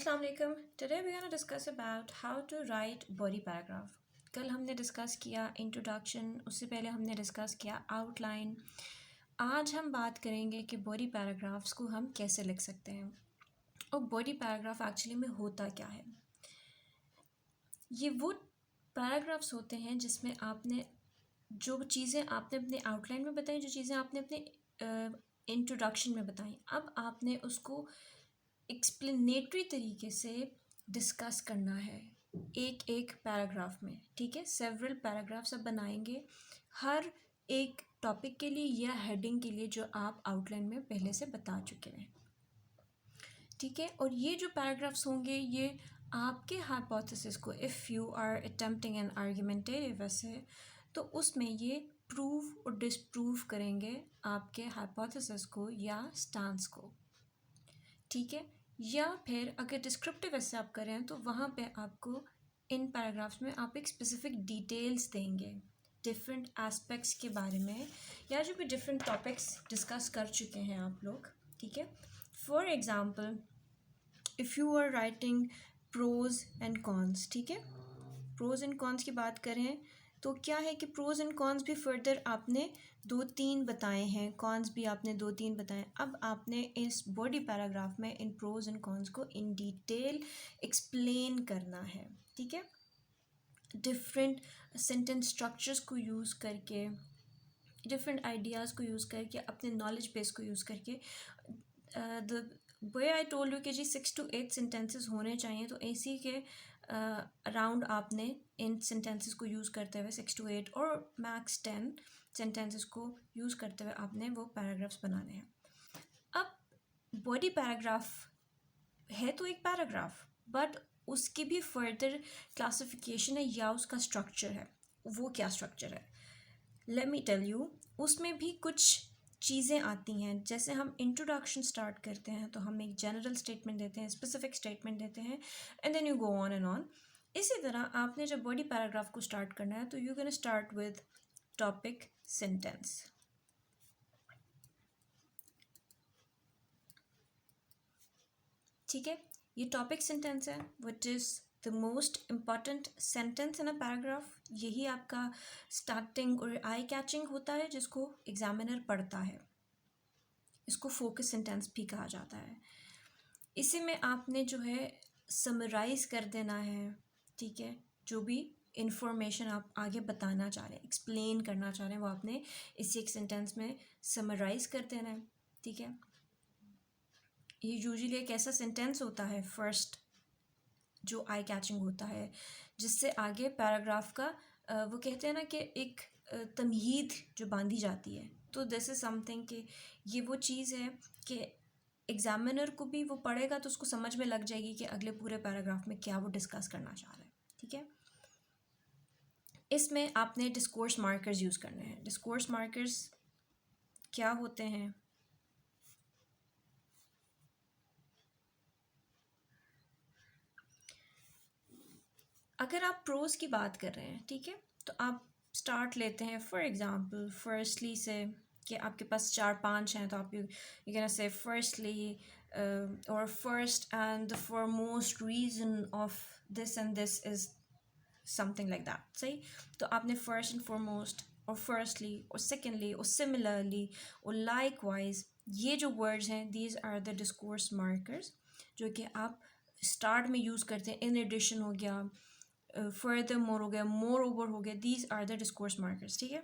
Assalamu alaikum. Today we're going to discuss about how to write body paragraph. कल हमने discuss किया introduction, उससे पहले हमने डिस्कस किया आउटलाइन. आज हम बात करेंगे कि बॉडी पैराग्राफ्स को हम कैसे लिख सकते हैं और बॉडी पैराग्राफ एक्चुअली में होता क्या है. ये वो पैराग्राफ्स होते हैं जिसमें आपने जो चीज़ें आपने अपने आउटलाइन में बताई, जो चीज़ें आपने अपने इंट्रोडक्शन में बताई, अब आपने उसको एक्सप्लेनेटरी तरीके से डिस्कस करना है एक एक पैराग्राफ में. ठीक है, सेवरल पैराग्राफ्स आप बनाएंगे हर एक टॉपिक के लिए या हेडिंग के लिए जो आप आउटलाइन में पहले से बता चुके हैं. ठीक है, और ये जो पैराग्राफ्स होंगे ये आपके हाइपोथेसिस को, if you are attempting an argumentative ऐसे, तो उसमें ये प्रूव और डिसप्रूव करेंगे आपके हाइपोथेसिस को या स्टांस को. ठीक है, या फिर अगर डिस्क्रिप्टिव ऐसे आप करें तो वहाँ पे आपको इन पैराग्राफ्स में आप एक स्पेसिफिक डिटेल्स देंगे डिफरेंट एस्पेक्ट्स के बारे में या जो भी डिफरेंट टॉपिक्स डिस्कस कर चुके हैं आप लोग. ठीक है, for example if you are writing pros and cons, ठीक है, प्रोज एंड कॉन्स की बात करें तो क्या है कि प्रोज एंड कॉन्स भी फर्दर आपने 2-3 बताए हैं, कॉन्स भी आपने 2-3 बताए. अब आपने इस बॉडी पैराग्राफ में इन प्रोज एंड कॉन्स को इन डिटेल एक्सप्लेन करना है. ठीक है, डिफरेंट सेंटेंस स्ट्रक्चर्स को यूज़ करके, डिफरेंट आइडियाज़ को यूज़ करके, अपने नॉलेज बेस को यूज़ करके. The way I told you कि जी 6 to 8 सेंटेंसेस होने चाहिए, तो इसी के अराउंड आपने इन सेंटेंसेस को यूज़ करते हुए 6 to 8 और मैक्स 10 सेंटेंसेस को यूज़ करते हुए आपने वो पैराग्राफ्स बनाने हैं. अब बॉडी पैराग्राफ है तो एक पैराग्राफ, बट उसकी भी फर्दर क्लासिफिकेशन है या उसका स्ट्रक्चर है. वो क्या स्ट्रक्चर है, लेट मी टेल यू. उसमें भी कुछ चीज़ें आती हैं. जैसे हम इंट्रोडक्शन स्टार्ट करते हैं तो हम एक जनरल स्टेटमेंट देते हैं, स्पेसिफिक स्टेटमेंट देते हैं, and then you go on and on. इसी तरह आपने जब बॉडी पैराग्राफ को स्टार्ट करना है तो you can start with topic sentence. ठीक है, ये टॉपिक सेंटेंस है which is the most important sentence in a paragraph. यही आपका स्टार्टिंग और आई कैचिंग होता है जिसको एग्जामिनर पढ़ता है. इसको फोकस सेंटेंस भी कहा जाता है. इसी में आपने जो है समराइज़ कर देना है. ठीक है, जो भी इंफॉर्मेशन आप आगे बताना चाह रहे हैं, एक्सप्लेन करना चाह रहे हैं, वो आपने इसी एक सेंटेंस में समराइज़ कर देना है. ठीक है, ये यूजुअली एक ऐसा सेंटेंस होता है फर्स्ट जो आई कैचिंग होता है, जिससे आगे पैराग्राफ का वो कहते हैं ना कि एक तमहीद जो बांधी जाती है. तो दिस इज़ समथिंग कि ये वो चीज़ है कि एग्जामिनर को भी वो पढ़ेगा तो उसको समझ में लग जाएगी कि अगले पूरे पैराग्राफ में क्या वो डिस्कस करना चाह रहा है. ठीक है, इसमें आपने डिस्कोर्स मार्कर्स यूज़ करने हैं. डिस्कोर्स मार्कर्स क्या होते हैं, अगर आप प्रोज की बात कर रहे हैं, ठीक है, तो आप स्टार्ट लेते हैं फॉर एग्ज़ाम्पल फर्स्टली से कि आपके पास 4-5 हैं, तो आप यू कैन से फर्स्टली और first and the foremost reason of this and this is something like that. सही, तो आपने फर्स्ट एंड फॉरमोस्ट और फर्स्टली और सेकेंडली और सिमिलरली और लाइकवाइज, ये जो वर्ड्स हैं these are the discourse markers जो कि आप स्टार्ट में यूज़ करते हैं. इन एडिशन हो गया, फर्दर मोर हो गया, मोर ओवर हो गया, these are the discourse markers. ठीक है,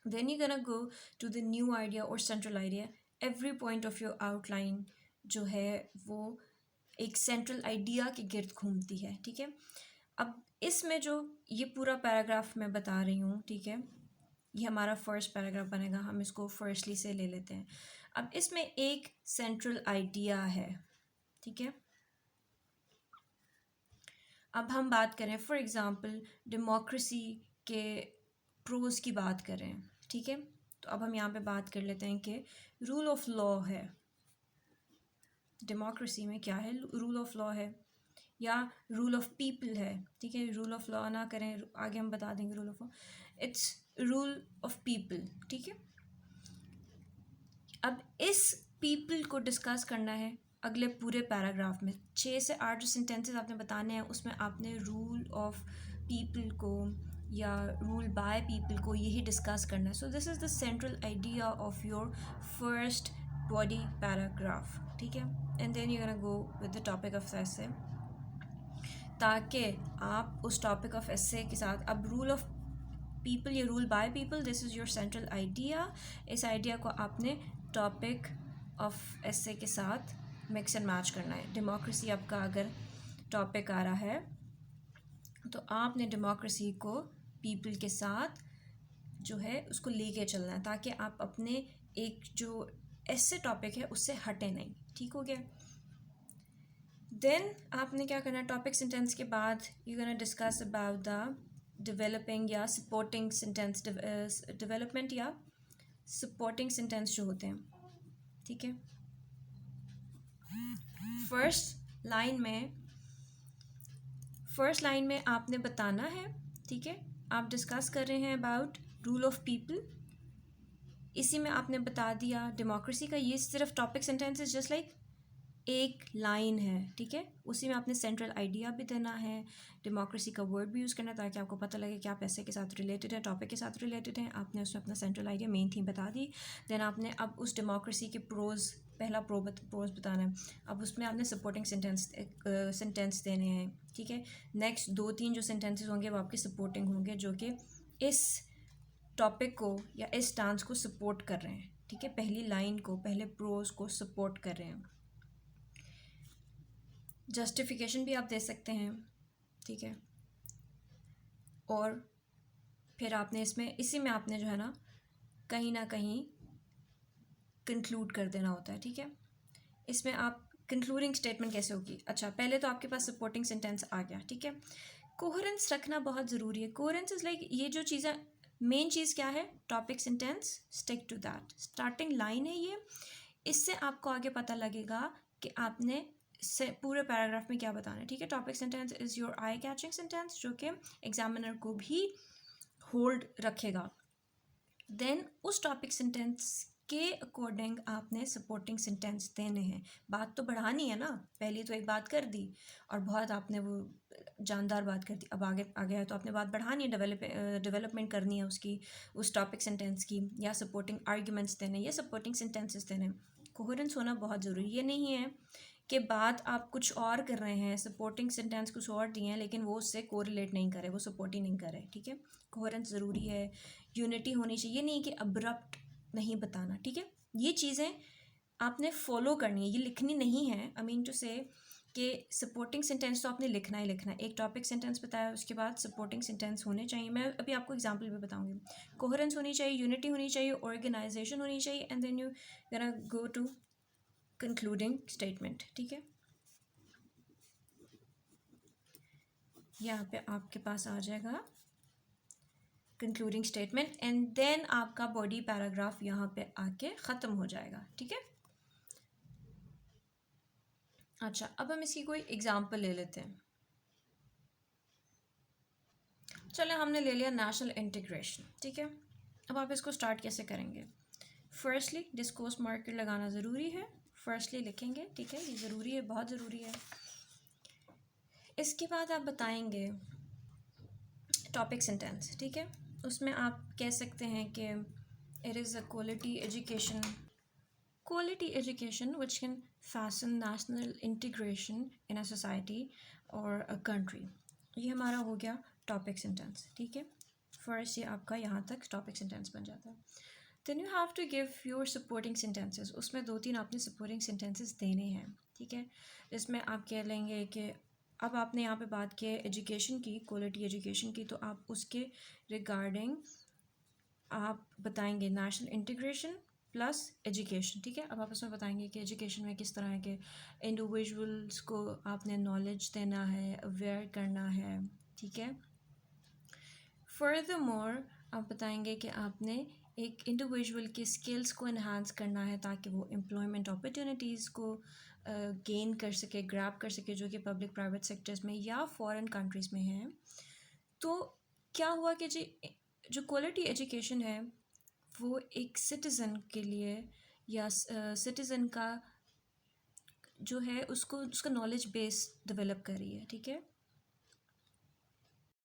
then you gonna go to the new idea और central idea. Every point of your outline जो है वो एक सेंट्रल आइडिया के गिर्द घूमती है. ठीक है, अब इसमें जो ये पूरा पैराग्राफ मैं बता रही हूँ, ठीक है, ये हमारा फर्स्ट पैराग्राफ बनेगा. हम इसको फर्स्टली से ले लेते हैं. अब इसमें एक सेंट्रल आइडिया है. ठीक है, अब हम बात करें फॉर एग्ज़ाम्पल डेमोक्रेसी के प्रोज की बात करें. ठीक है, तो अब हम यहाँ पे बात कर लेते हैं कि रूल ऑफ लॉ है. डेमोक्रेसी में क्या है, रूल ऑफ लॉ है या रूल ऑफ पीपल है. ठीक है, रूल ऑफ लॉ ना करें, आगे हम बता देंगे rule of law. It's rule of people. ठीक है, अब इस पीपल को डिस्कस करना है अगले पूरे पैराग्राफ में 6 से 8 जो सेंटेंसेस आपने बताने हैं उसमें आपने रूल ऑफ पीपल को या रूल बाय पीपल को यही डिस्कस करना है. So this is the central idea of your first body paragraph. ठीक है. And then you gonna go with the topic of essay, ताकि आप उस टॉपिक ऑफ एसे के साथ अब रूल ऑफ पीपल या rule by people, this is your central idea. इस आइडिया को आपने टॉपिक ऑफ एसे के साथ मिक्स एंड मैच करना है. डेमोक्रेसी आपका अगर टॉपिक आ रहा है तो आपने डेमोक्रेसी को पीपल के साथ जो है उसको लेके चलना है, ताकि आप अपने एक जो ऐसे टॉपिक है उससे हटे नहीं. ठीक हो गया. देन आपने क्या करना है, टॉपिक सेंटेंस के बाद you gonna discuss about the developing या सपोर्टिंग सेंटेंस, डेवलपमेंट या सपोर्टिंग सेंटेंस जो होते हैं. ठीक है. फर्स्ट लाइन में आपने बताना है. ठीक है. आप डिस्कस कर रहे हैं अबाउट रूल ऑफ पीपल, इसी में आपने बता दिया डेमोक्रेसी का. ये सिर्फ टॉपिक सेंटेंसेस जस्ट लाइक एक लाइन है. ठीक है. उसी में आपने सेंट्रल आइडिया भी देना है, डेमोक्रेसी का वर्ड भी यूज़ करना है ताकि आपको पता लगे कि आप ऐसे के साथ रिलेटेड हैं, टॉपिक के साथ रिलेटेड हैं. आपने उसमें अपना सेंट्रल आइडिया, मेन थीम बता दी. देन आपने अब उस डेमोक्रेसी के प्रोज, पहला प्रोज बताना है. अब उसमें आपने सपोर्टिंग सेंटेंस देने हैं. ठीक है. नेक्स्ट 2-3 जो सेंटेंसेस होंगे वो आपके सपोर्टिंग होंगे, जो कि इस टॉपिक को या इस स्टांस को सपोर्ट कर रहे हैं. ठीक है. पहली लाइन को, पहले प्रोज को सपोर्ट कर रहे हैं. जस्टिफिकेशन भी आप दे सकते हैं. ठीक है. और फिर आपने इसी में आपने जो है ना कहीं कंक्लूड कर देना होता है. ठीक है. इसमें आप कंक्लूडिंग स्टेटमेंट कैसे होगी? अच्छा, पहले तो आपके पास सपोर्टिंग सेंटेंस आ गया. ठीक है. कोहेरेंस रखना बहुत ज़रूरी है. कोहेरेंस इज़ लाइक ये जो चीज़ें, मेन चीज़ क्या है? Topic sentence, stick to that. Starting line है ये. इससे आपको आगे पता लगेगा कि आपने से पूरे पैराग्राफ में क्या बताना है. ठीक है. Topic sentence is your eye catching sentence, जो कि एग्जामिनर को भी होल्ड रखेगा. देन उस टॉपिक सेंटेंस के अकॉर्डिंग आपने सपोर्टिंग सेंटेंस देने हैं. बात तो बढ़ानी है ना, पहले तो एक बात कर दी और बहुत आपने वो जानदार बात कर दी. अब आगे है तो आपने बात बढ़ानी है, डेवलपमेंट करनी है उसकी, उस टॉपिक सेंटेंस की, या सपोर्टिंग आर्ग्यूमेंट्स देने या सपोर्टिंग सेंटेंसेस देने. कोहेरेंस होना बहुत ज़रूरी. ये नहीं है कि बात आप कुछ और कर रहे हैं, सपोर्टिंग सेंटेंस कुछ और दिए हैं लेकिन वो उससे कोरिलेट नहीं करे, वो सपोर्ट ही नहीं करे. ठीक है. कोहेरेंस ज़रूरी है. यूनिटी होनी चाहिए. नहीं कि अब्रप्ट नहीं बताना. ठीक है. ये चीज़ें आपने फॉलो करनी है, ये लिखनी नहीं है. आई मीन टू से कि सपोर्टिंग सेंटेंस तो आपने लिखना ही लिखना है. एक टॉपिक सेंटेंस बताया, उसके बाद सपोर्टिंग सेंटेंस होने चाहिए. मैं अभी आपको एग्जांपल भी बताऊंगी. कोहेरेंस होनी चाहिए, यूनिटी होनी चाहिए, ऑर्गेनाइजेशन होनी चाहिए, and then you gonna go to concluding statement. ठीक है. यहाँ पे आपके पास आ जाएगा कंक्लूडिंग स्टेटमेंट, एंड देन आपका बॉडी पैराग्राफ यहाँ पे आके ख़त्म हो जाएगा. ठीक है. अच्छा, अब हम इसकी कोई एग्जांपल ले लेते हैं. चलो, हमने ले लिया नेशनल इंटीग्रेशन. ठीक है. अब आप इसको स्टार्ट कैसे करेंगे? फर्स्टली डिस्कोर्स मार्कर लगाना ज़रूरी है. फर्स्टली लिखेंगे. ठीक है. ये ज़रूरी है, बहुत ज़रूरी है. इसके बाद आप बताएंगे टॉपिक सेंटेंस. ठीक है. उसमें आप कह सकते हैं कि it is a quality education which can fashion national integration in a society और अ कंट्री. ये हमारा हो गया टॉपिक सेंटेंस. ठीक है. फर्स्ट ये आपका यहाँ तक टॉपिक सेंटेंस बन जाता है. Then you have to give your supporting sentences. उसमें 2-3 आपने सपोर्टिंग सेंटेंसेस देने हैं. ठीक है. जिसमें आप कह लेंगे कि अब आपने यहाँ पे बात की है एजुकेशन की, क्वालिटी एजुकेशन की, तो आप उसके रिगार्डिंग आप बताएंगे नेशनल इंटीग्रेशन प्लस एजुकेशन. ठीक है. अब आप उसमें बताएंगे कि एजुकेशन में किस तरह के इंडिविजुअल्स को आपने नॉलेज देना है, अवेयर करना है. ठीक है. फर्दरमोर आप बताएंगे कि आपने एक इंडिविजुअल के स्किल्स को इन्हांस करना है ताकि वो एम्प्लॉयमेंट अपॉर्चुनिटीज़ को गेन कर सके, ग्रैब कर सके, जो कि पब्लिक प्राइवेट सेक्टर्स में या फॉरेन कंट्रीज़ में हैं. तो क्या हुआ कि जो क्वालिटी एजुकेशन है वो एक सिटीज़न के लिए या सिटीज़न का जो है उसको उसका नॉलेज बेस डेवलप कर रही है, ठीक है।